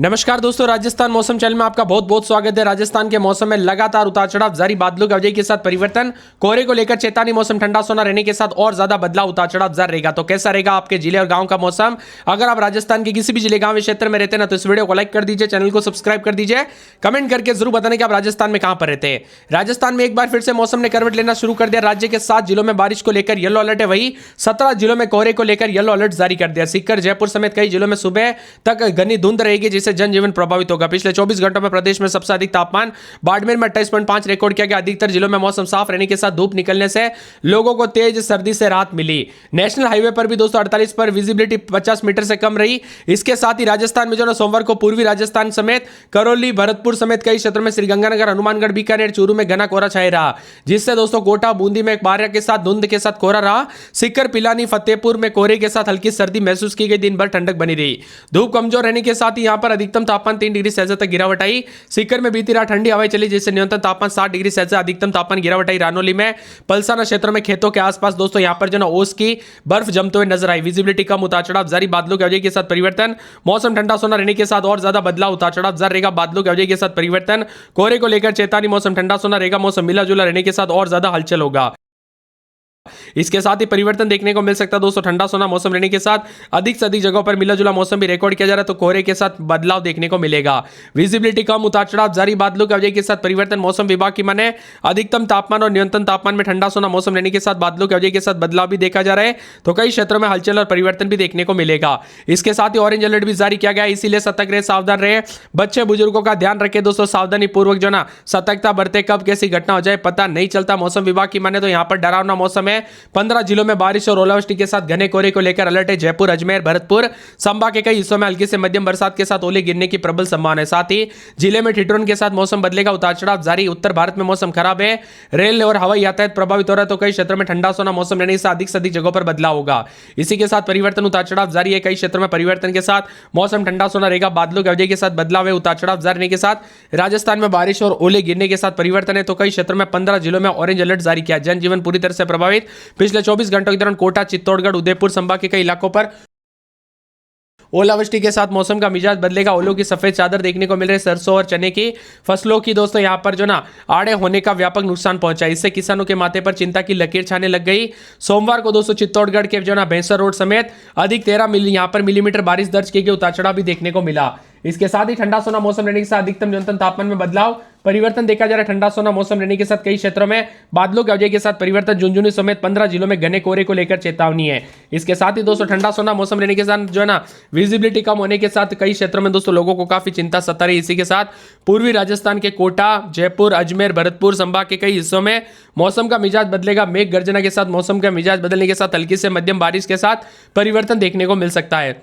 नमस्कार दोस्तों, राजस्थान मौसम चैनल में आपका बहुत बहुत स्वागत है। राजस्थान के मौसम में लगातार उतार चढ़ाव जारी, बादलों की वजह के साथ परिवर्तन, कोहरे को लेकर चेतावनी, मौसम ठंडा सोना रहने के साथ और ज्यादा बदलाव, उतार चढ़ाव जारी रहेगा। तो कैसा रहेगा आपके जिले और गांव का मौसम? अगर आप राजस्थान के किसी भी जिले गांव क्षेत्र में रहते हैं ना, तो इस वीडियो को लाइक कर दीजिए, चैनल को सब्सक्राइब कर दीजिए, कमेंट करके जरूर बताने कि आप राजस्थान में कहां पर रहते हैं। राजस्थान में एक बार फिर से मौसम ने करवट लेना शुरू कर दिया। राज्य के 7 जिलों में बारिश को लेकर येलो अलर्ट है, वही 17 जिलों में कोहरे को लेकर येलो अलर्ट जारी कर दिया। सीकर, जयपुर समेत कई जिलों में सुबह तक घनी धुंध रहेगी, जिससे जनजीवन प्रभावित होगा। पिछले 24 घंटों में प्रदेश में सबसे अधिक तापमान बाड़मेर में 28.5 रिकॉर्ड किया गया। अधिकतर जिलों में मौसम साफ रहने के साथ धूप निकलने से लोगों को तेज सर्दी से राहत मिली। नेशनल हाईवे पर भी 248 पर विजिबिलिटी 50 मीटर से कम रही। इसके साथ ही राजस्थान में जो ना सोमवार को पूर्वी राजस्थान समेत करौली, भरतपुर समेत कई क्षेत्रों में श्रीगंगानगर, हनुमानगढ़, बीकानेर, चूरू में घना कोहरा छाया रहा, जिससे दोस्तों कोटा, बूंदी में बारिश के साथ धुंध के साथ कोहरा रहा। सीकर, पिलानी, फतेहपुर में कोहरे के साथ हल्की सर्दी महसूस की गई। दिन भर ठंडक बनी रही। धूप कमजोर रहने के साथ ही यहां पर अधिकतम तापमान 3 डिग्री सेल्सियस तक गिरावट आई। सीकर में बीती रात ठंडी हवाएं चली, जिससे न्यूनतम तापमान 7 डिग्री सेल्सियस, अधिकतम तापमान गिरावट आई। रानौली में पलसाना क्षेत्र में खेतों के आसपास दोस्तों यहां पर जो ना ओस की बर्फ जमते हुए नजर आई। विजिबिलिटी कम, उतार चढ़ाव जारी, बादलों की वजह के साथ परिवर्तन, मौसम ठंडा सोना रहने के साथ और ज्यादा बदलाव, उतार चढ़ाव जारी रहेगा। बादलों की वजह के साथ परिवर्तन, कोहरे को लेकर चेतावनी, मौसम ठंडा सोना रहेगा। मौसम मिला जुला रहने के साथ और ज्यादा हलचल होगा। इसके साथ ही परिवर्तन देखने को मिल सकता है दोस्तों। ठंडा सोना मौसम रहने के साथ अधिक से अधिक जगहों पर मिला जुला मौसम भी रिकॉर्ड किया जा रहा है, तो कोहरे के साथ बदलाव देखने को मिलेगा। विजिबिलिटी कम, उतार चढ़ाव जारी, बादलों की वजह के साथ परिवर्तन, मौसम विभाग की माने अधिकतम तापमान और न्यूनतम तापमान में ठंडा सोना मौसम रहने के साथ बादलों की वजह के साथ बदलाव भी देखा जा रहा है, तो कई क्षेत्रों में हलचल और परिवर्तन भी देखने को मिलेगा। इसके साथ ही ऑरेंज अलर्ट भी जारी किया गया, इसीलिए सतर्क रहे, सावधान रहे। बच्चे बुजुर्गों का ध्यान रखें दोस्तों, सावधानी पूर्वक जो ना सतर्कता बरते, कब कैसी घटना हो जाए पता नहीं चलता। मौसम विभाग की माने तो यहां पर डरावना मौसम है। 15 जिलों में बारिश और ओलावृष्टि के साथ घने कोहरे को लेकर अलर्ट है। जयपुर, अजमेर, भरतपुर संभाग के कई हिस्सों में हल्की से मध्यम बरसात के साथ ओले गिरने की प्रबल संभावना है। साथ ही जिले में ठिठुरन के साथ मौसम बदलेगा, उतार चढ़ाव जारी। उत्तर भारत में मौसम खराब है, रेल और हवाई यातायात प्रभावित हो रहा है, तो कई क्षेत्रों में ठंडा सोना मौसम रहने से अधिक से अधिक जगहों पर बदलाव होगा। इसी के साथ परिवर्तन, उतार चढ़ाव जारी है। कई क्षेत्रों में परिवर्तन के साथ मौसम ठंडा सोना रहेगा। बादलों की वजह के साथ बदलाव है, उतार चढ़ाव जारी रहने के साथ राजस्थान में बारिश और ओले गिरने के साथ परिवर्तन है, तो कई क्षेत्रों में 15 जिलों में ऑरेंज अलर्ट जारी किया। जनजीवन पूरी तरह से प्रभावित। पिछले 24 घंटों के दौरान कोटा, चित्तौड़गढ़, उदयपुर संभाग के कई इलाकों पर ओलावृष्टि के साथ मौसम का मिजाज बदलेगा। ओलों की सफेद चादर देखने को मिल रही है। सरसों और चने की फसलों की दोस्तों यहां पर जो ना आड़े होने का व्यापक नुकसान पहुंचा, इससे किसानों के माथे पर चिंता की लकीर छाने लग गई। सोमवार को दोस्तों चित्तौड़गढ़ के जो ना भैंसर रोड समेत अधिक 13 यहां पर मिलीमीटर बारिश दर्ज की गई, उतार चढ़ाव भी देखने को मिला। इसके साथ ही ठंडा सोना मौसम रहने के साथ अधिकतम न्यूनतम तापमान में बदलाव, परिवर्तन देखा जा रहा है। ठंडा सोना मौसम रहने के साथ कई क्षेत्रों में बादलों की वजह के साथ परिवर्तन। झुंझुनू समेत 15 जिलों में घने कोहरे को लेकर चेतावनी है। इसके साथ ही दोस्तों ठंडा सोना मौसम रहने के साथ जो है ना विजिबिलिटी कम होने के साथ कई क्षेत्रों में दोस्तों लोगों को काफी चिंता सता रही। इसी के साथ पूर्वी राजस्थान के कोटा, जयपुर, अजमेर, भरतपुर संभाग के कई हिस्सों में मौसम का मिजाज बदलेगा। मेघ गर्जना के साथ मौसम का मिजाज बदलने के साथ हल्की से मध्यम बारिश के साथ परिवर्तन देखने को मिल सकता है।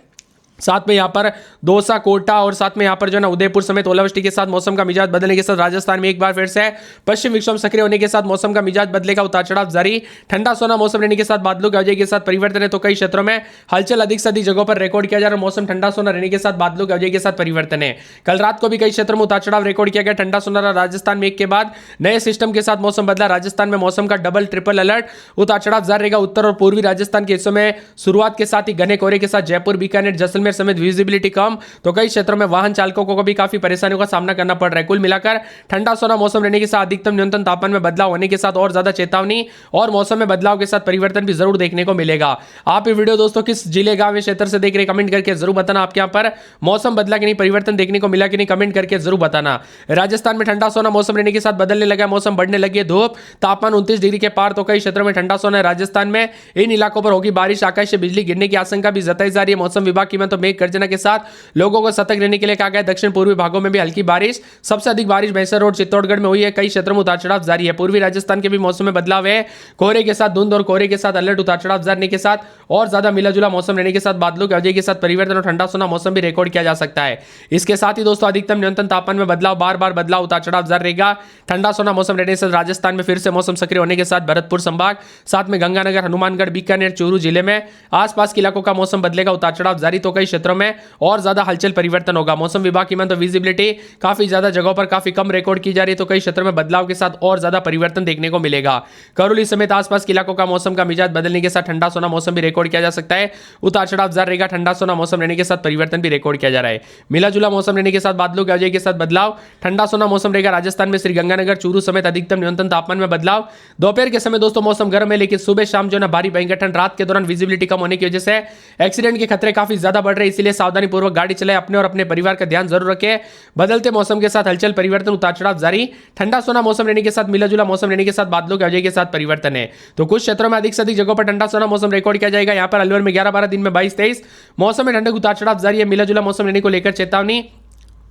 साथ में यहां पर दौसा, कोटा और साथ में यहां पर जो ना उदयपुर समेत ओलावृष्टि के साथ मौसम का मिजाज बदलने के साथ राजस्थान में एक बार फिर से पश्चिम विक्षोभ सक्रिय होने के साथ मौसम का मिजाज बदलेगा, उतार चढ़ाव जारी। ठंडा सोना मौसम रहने के साथ बादलों की वजह के साथ परिवर्तन है, तो कई क्षेत्रों में हलचल अधिक से अधिक जगहों पर रिकॉर्ड किया जा रहा है। मौसम ठंडा सोना रहने के साथ बादलों की वजह के साथ परिवर्तन है। कल रात को भी कई क्षेत्रों में उतार चढ़ाव रिकॉर्ड किया गया। ठंडा सोना राजस्थान में एक के बाद नए सिस्टम के साथ मौसम बदला। राजस्थान में मौसम का डबल ट्रिपल अलर्ट, उतार चढ़ाव जारी रहेगा। उत्तर और पूर्वी राजस्थान के हिस्सों में शुरुआत के साथ ही घने कोहरे के साथ जयपुर, बीकानेर, जैसलमेर समेत विजिबिलिटी कम, तो कई क्षेत्रों में वाहन चालकों को भी काफी परेशानियों का सामना करना पड़ रहा है। कुल मिलाकर ठंडा सोना मौसम रहने के साथ अधिकतम न्यूनतम तापमान में बदलाव होने के साथ और ज्यादा चेतावनी और मौसम में बदलाव के साथ परिवर्तन भी जरूर देखने को मिलेगा। आप ये वीडियो दोस्तों किस जिले, गांव या क्षेत्र से देख रहे, कमेंट करके जरूर बताना। आपके यहां पर मौसम बदला कि नहीं, परिवर्तन देखने को मिला कि नहीं, कमेंट करके जरूर बताना। राजस्थान में ठंडा सोना मौसम रहने के साथ बदलने लगा, मौसम बढ़ने लगी है। धूप, तापमान 29 डिग्री के पार, तो कई क्षेत्रों में ठंडा सोना है। राजस्थान में इन इलाकों पर होगी बारिश, आकाश से बिजली गिरने की आशंका भी जताई जा रही है। मौसम विभाग की तो मेघ गर्जना के साथ लोगों को सतर्क रहने के लिए कहा गया। दक्षिण पूर्वी भागों में भी हल्की बारिश, सबसे अधिक बारिश भैंसर रोड, चित्तौड़गढ़ में हुई है। कई क्षेत्रों में उतार चढ़ाव जारी है। पूर्वी राजस्थान के भी मौसम में बदलाव है। कोहरे के साथ धुंध और कोहरे के साथ अलर्ट, उतार चढ़ाव जारी के साथ और ज्यादा मिला जुला मौसम रहने के साथ बादलों की वजह के साथ परिवर्तन और ठंडा सोना मौसम भी रिकॉर्ड किया जा सकता है। इसके साथ ही दोस्तों अधिकतम न्यूनतम तापमान में बदलाव, बार बार बदलाव, उतार चढ़ाव जारी रहेगा। ठंडा सोना मौसम रहने से राजस्थान में फिर से मौसम सक्रिय होने के साथ भरतपुर संभाग, साथ में गंगानगर, हनुमानगढ़, बीकानेर, चूरू जिले में आसपास के इलाकों का मौसम बदलेगा, उतार चढ़ाव जारी। तो कई क्षेत्रों में और ज्यादा हलचल परिवर्तन होगा। मौसम विभाग की माने तो विजिबिलिटी काफी ज्यादा जगहों पर काफी कम रिकॉर्ड की जा रही है, तो कई क्षेत्रों में बदलाव के साथ और ज्यादा परिवर्तन देखने को मिलेगा। करौली समेत आसपास के इलाकों का मौसम का मिजाज बदलने के साथ ठंडा सोना मौसम भी रिकॉर्ड किया जा सकता है। उतार चढ़ाव जारी रहेगा, ठंडा सोना मौसम रहने के साथ परिवर्तन भी रिकॉर्ड किया जा रहा है। मिला जुला मौसम रहने के साथ बादलों की आवाजाही के साथ बदलाव, ठंडा सोना मौसम रहेगा। राजस्थान में श्रीगंगानगर, चूरू समेत अधिकतम न्यूनतम तापमान में बदलाव। दोपहर के समय दोस्तों मौसम गर्म है, लेकिन सुबह शाम जो है भारी भयंकर ठंड, रात के दौरान विजिबिलिटी कम होने की वजह से एक्सीडेंट के खतरे काफी ज्यादा बढ़ रहे हैं, इसलिए सावधानी पूर्वक गाड़ी चलाएं, अपने और अपने परिवार का ध्यान जरूर रखें। बदलते मौसम के साथ हलचल परिवर्तन, उतार चढ़ाव जारी, ठंडा सोना मौसम रहने के साथ मिला जुला मौसम रहने के साथ बादलों की आवाजाही के साथ परिवर्तन है। तो कुछ क्षेत्रों में अधिक से अधिक जगहों पर ठंडा सोना मौसम रिकॉर्ड किया जाएगा। यहां पर अलवर में 11-12, दिन में 22-23 मौसम में ठंडक, उतार चढ़ाव जारी है। मिला जुला मौसम रहने को लेकर चेतावनी,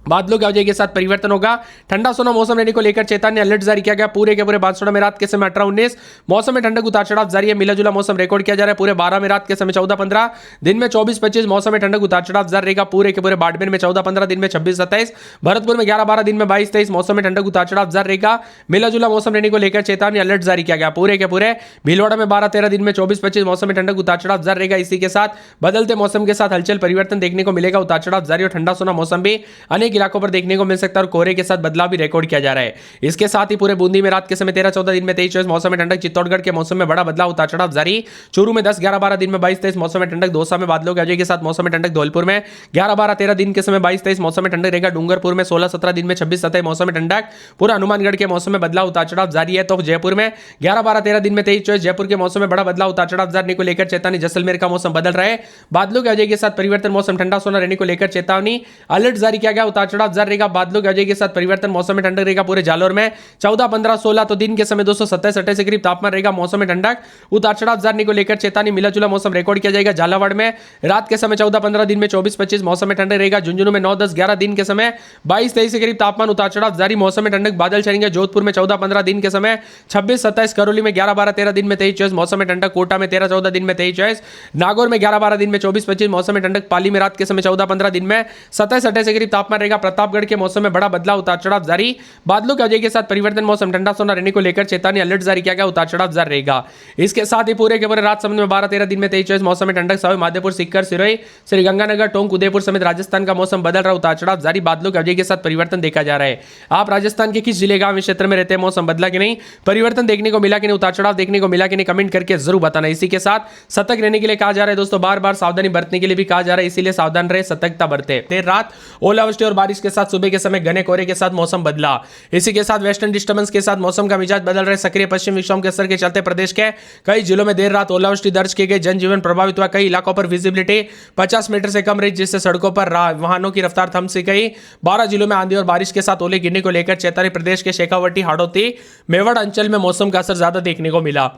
बादलों की आवाजाही के साथ परिवर्तन होगा। ठंडा सोना मौसम रहने को लेकर चेतावनी अलर्ट जारी किया गया। पूरे के पूरे बांसवाड़ा में रात के समय 18-19 मौसम में ठंडक, उतार चढ़ाव जारी है। मिला जुला मौसम रिकॉर्ड किया जा रहा है। पूरे 12 में रात के समय 14-15, दिन में 24-25 मौसम में ठंडक, उतार चढ़ाव जारी रहेगा। पूरे के पूरे बाड़मेर में 14-15, दिन में 26-27, भरतपुर में 11-12, दिन में 22-23 मौसम में ठंडक, उतार चढ़ाव जारी रहेगा। मिला जुला मौसम रहने को लेकर चेतावनी अलर्ट जारी किया गया। पूरे के पूरे भीलवाड़ा में 12-13, दिन में 24-25 मौसम में ठंडक, उतार चढ़ाव जारी रहेगा। इसी के साथ बदलते मौसम के साथ हलचल परिवर्तन देखने को मिलेगा। उतार चढ़ाव जारी और ठंडा सोना मौसम भी अनेक इलाकों पर देखने को सकता है और कोहरे के साथ बदलाव भी रिकॉर्ड किया जा रहा है। इसके साथ ही पूरे बूंदी में रात के समय 13-14, दिन में 23-24 मौसम में ठंडक। चित्तौड़गढ़ के मौसम में बड़ा बदलाव, उतार चढ़ाव जारी। चूरू में 10-11-12, दिन में 22-23 मौसम में ठंडक। दौसा में बादलों की आवाजाही के साथ मौसम में ठंडक। धौलपुर में 11-12-13, दिन के समय 22-23 मौसम में ठंडक रहेगा। डूंगरपुर में 16-17, दिन में 26-27 मौसम में ठंडक। पूरा हनुमानगढ़ के मौसम में बदलाव, उतार चढ़ाव जारी है। तो जयपुर में 11-12-13, दिन में 23-24 जयपुर के मौसम में बड़ा बदलाव, उतार चढ़ाव जारी को लेकर चेतावनी। जैसलमेर का मौसम बदल रहा है, बादलों की आवाजाही के साथ परिवर्तन, मौसम ठंडा सोना रहने को लेकर चेतावनी अलर्ट जारी किया गया। उतार चढ़ाव जारी रहेगा, बादलों की आवाजाही के साथ परिवर्तन, मौसम में ठंडक रहेगा। पूरे जालोर में 14-15-16, तो दिन के समय 227-28 के करीब तापमान रहेगा। मौसम में ठंडक, उतार चढ़ाव जारी को लेकर चेतावनी। मिला जुला मौसम रिकॉर्ड किया जाएगा। झालावाड़ में रात के समय 14-15, दिन में 24-25 मौसम में ठंडक रहेगा। झुंझुनू में 9-10-11, दिन के समय 22-23 के करीब तापमान, उतार चढ़ाव जारी, मौसम में ठंडक, बादल छाएंगे। जोधपुर में 14-15, दिन के समय 26-27, करौली में 11-12-13, दिन में 23-24 मौसम में ठंडक। कोटा में 13-14, दिन में 23-24, नागौर में 11-12, दिन में 24-25 मौसम में ठंडक। पाली में रात के समय 14-15, दिन में 27-28 के करीब तापमान रहेगा। प्रतापगढ़ के मौसम में बड़ा बदलाव, उतार चढ़ाव जारी, बादलों की आवाजाही के साथ परिवर्तन, मौसम ठंडा सोना रहने को लेकर चेतावनी अलर्ट जारी किया गया। उतार चढ़ाव जारी रहेगा। इसके साथ ही पूरे के पूरे राजसमंद में 12-13, दिन में 23-24 मौसम में ठंडक। सवाई माधोपुर, सीकर, सिरोही, श्रीगंगानगर, टोंक, उदयपुर समेत राजस्थान का मौसम बदल रहा, उतार चढ़ाव जारी, बादलों की आवाजाही के साथ परिवर्तन देखा जा रहा है। आप राजस्थान के किस जिले, गांव, क्षेत्र में रहते हैं, मौसम बदला कि नहीं, परिवर्तन देखने को मिला कि नहीं, उतार चढ़ाव देखने को मिला कि नहीं, कमेंट करके जरूर बताना। इसी के साथ सतर्क रहने के लिए कहा जा रहा है दोस्तों, बार बार सावधानी बरतने के लिए भी कहा जा रहा है, इसीलिए सावधान रहे, सतर्कता बरते। देर रात ओलावृष्टि और बारिश के साथ सुबह के समय घने कोहरे के साथ मौसम बदला। इसी के साथ वेस्टर्न डिस्टर्बेंस के साथ मौसम का मिजाज बदल रहे। सक्रिय पश्चिम विक्षोभ के असर के चलते प्रदेश के कई जिलों में देर रात ओलावृष्टि दर्ज की गई, जनजीवन प्रभावित हुआ। कई इलाकों पर विजिबिलिटी 50 मीटर से कम रही, जिससे सड़कों पर वाहनों की रफ्तार थम सी गई। 12 जिलों में आंधी और बारिश के साथ ओले गिरने को लेकर चेतावनी। प्रदेश के शेखावटी, हाड़ौती, मेवाड़ अंचल में मौसम का असर ज्यादा देखने को मिला।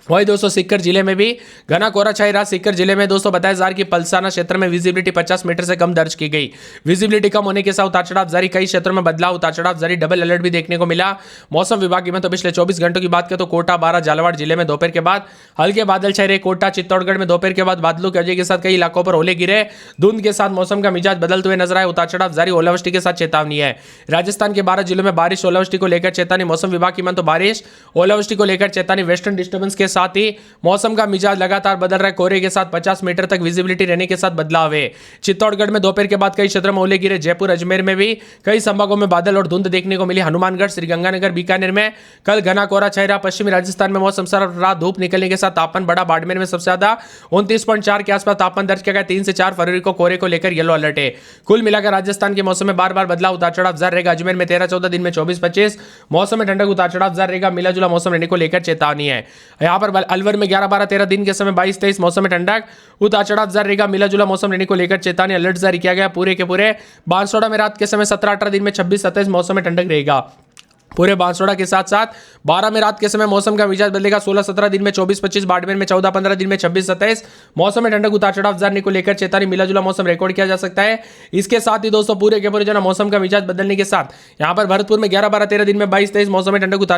वही दोस्तों सीकर जिले में भी घना कोहरा छाई रहा। सीकर जिले में दोस्तों बताया जा रहा है कि पलसाना क्षेत्र में विजिबिलिटी 50 मीटर से कम दर्ज की गई। विजिबिलिटी कम होने के साथ उतार चढ़ाव जारी, कई क्षेत्रों में बदलाव, उतार चढ़ाव जारी, डबल अलर्ट भी देखने को मिला। मौसम विभाग में तो पिछले 24 घंटों की बात करें तो कोटा, बारां, झालावाड़ जिले में दोपहर के बाद हल्के बादल छाए रहे। कोटा, चित्तौड़गढ़ में दोपहर के बाद बादलों की आवाजाही के साथ कई इलाकों पर ओले गिरे। धुंध के साथ मौसम का मिजाज बदलते हुए नजर आए, उतार चढ़ाव जारी, ओलावृष्टि के साथ चेतावनी है। राजस्थान के 12 जिलों में बारिश, ओलावृष्टि को लेकर चेतावनी। मौसम विभाग की माने तो बारिश, ओलावृष्टि को लेकर चेतावनी। वेस्टर्न डिस्टर्बेंस के साथ ही मौसम का मिजाज लगातार बदल रहा है। कोहरे के साथ 50 मीटर तक विजिबिलिटी रहने के साथ बदलाव है। चित्तौड़गढ़ में दोपहर के बाद कई क्षेत्रों में ओले गिरे। जयपुर, अजमेर में भी कई संभागों में बादल और धुंध देखने को मिली। हनुमानगढ़, श्रीगंगानगर, बीकानेर में कल घना कोहरा छाया रहा। पश्चिमी राजस्थान में मौसम साफ रहा, धूप निकलने के साथ तापमान बढ़ा। बाड़मेर में सबसे ज्यादा 29.4 के आसपास तापमान दर्ज किया गया। 3 से 4 फरवरी को कोहरे को लेकर येलो अलर्ट है। कुल मिलाकर राजस्थान के मौसम में बार बार बदलाव, उतार चढ़ाव जारी रहेगा। अजमेर में 13-14, दिन में 24-25 मौसम में ठंडक, उतार चढ़ाव जारी रहेगा। मिला जुला मौसम रहने को लेकर चेतावनी है। यहाँ पर अलवर में 11-12-13, दिन के समय 22-23 मौसम में ठंडक, उतार चढ़ाव जारी रहेगा। मिला जुला मौसम रहने को लेकर चेतावनी अलर्ट जारी किया गया। पूरे के पूरे बांसवाड़ा में रात के समय 17-18, दिन में 26-27 मौसम में ठंडक रहेगा। पूरे बांसवाड़ा के साथ साथ 12 में रात के समय मौसम का मिजाज बदलेगा। 16-17, दिन में 24-25, बाड़मेर में 14-15, दिन में 26-27 मौसम में ठंडक, उतार चढ़ाव जारी को लेकर चेतावनी। मिला जुला मौसम रिकॉर्ड किया जा सकता है। इसके साथ ही दोस्तों पूरे के पूरे जो मौसम का मिजाज बदलने के साथ यहाँ पर भरतपुर में 11-12-13, दिन में 22-23 मौसम में ठंडक, उतार